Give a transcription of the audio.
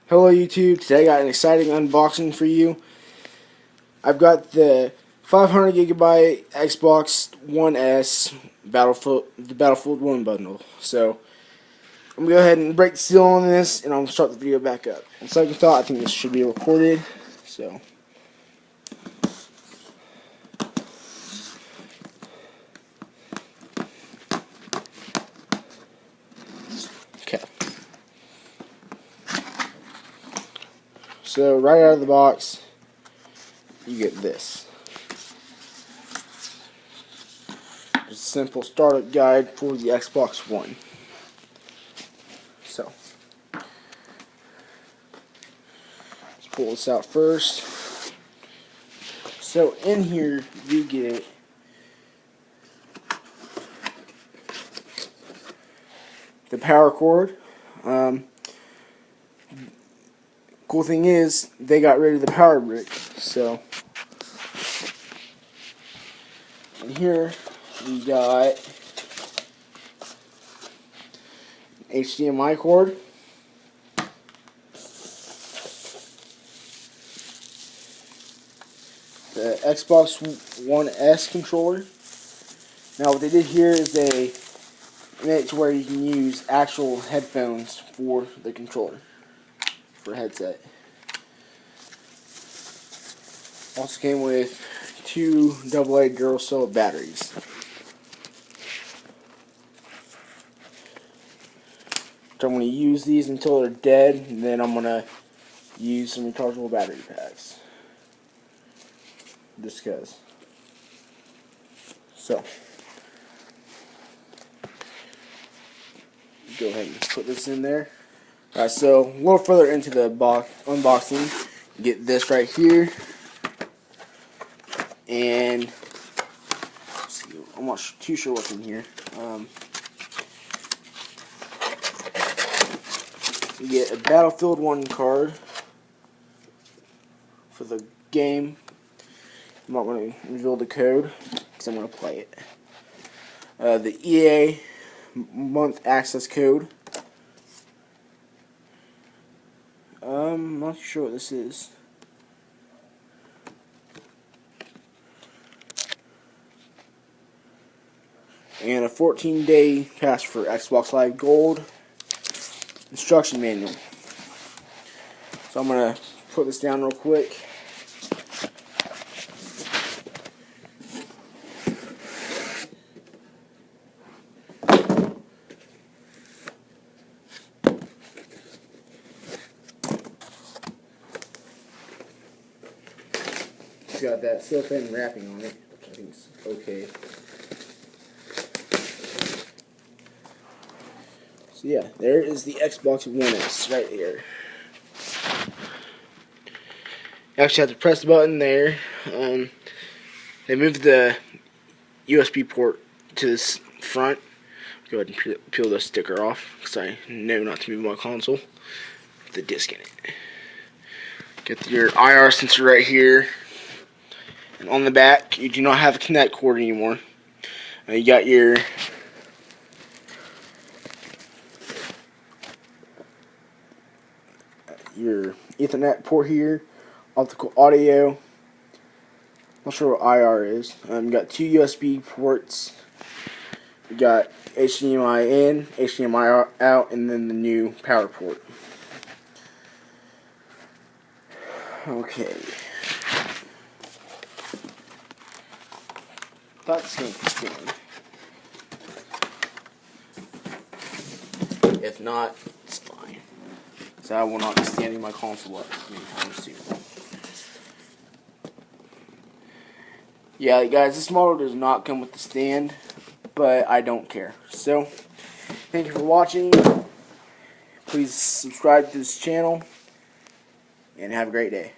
Hello YouTube, today I got an exciting unboxing for you. I've got the 500 gigabyte Xbox One S the Battlefield 1 bundle. So, I'm going to go ahead and break the seal on this, and I'm going to start the video back up. On second thought, I think this should be recorded, so... Okay. So, right out of the box, you get this. It's a simple startup guide for the Xbox One. So, let's pull this out first. So, in here, you get the power cord. Cool thing is, they got rid of the power brick. So, and here we got HDMI cord, the Xbox One S controller. Now, what they did here is they made it to where you can use actual headphones for the controller, for a headset. Also came with two AA Duracell batteries. So I'm going to use these until they're dead, and then I'm going to use some rechargeable battery packs. Just because. So, go ahead and put this in there. Alright, so a little further into the unboxing, you get this right here. And see, I'm not too sure what's in here. You get a Battlefield 1 card for the game. I'm not going to reveal the code because I'm going to play it. The EA month access code. I'm not sure what this is. And a 14-day pass for Xbox Live Gold. Instruction manual. So I'm going to put this down real quick. It's got that cellophane wrapping on it, which I think is okay. So yeah, there is the Xbox One S right here. You actually have to press the button there. They moved the USB port to this front. Go ahead and peel the sticker off, because I know not to move my console with the disc in it. Get your IR sensor right here. And on the back, you do not have a Kinect cord anymore. You got your Ethernet port here, optical audio. Not sure what IR is. You got two USB ports. You got HDMI in, HDMI out, and then the new power port. Okay. Thought this thing could stand. If not, it's fine. So I will not be standing my console up anytime soon. Yeah, guys, this model does not come with the stand, but I don't care. So, thank you for watching. Please subscribe to this channel, and have a great day.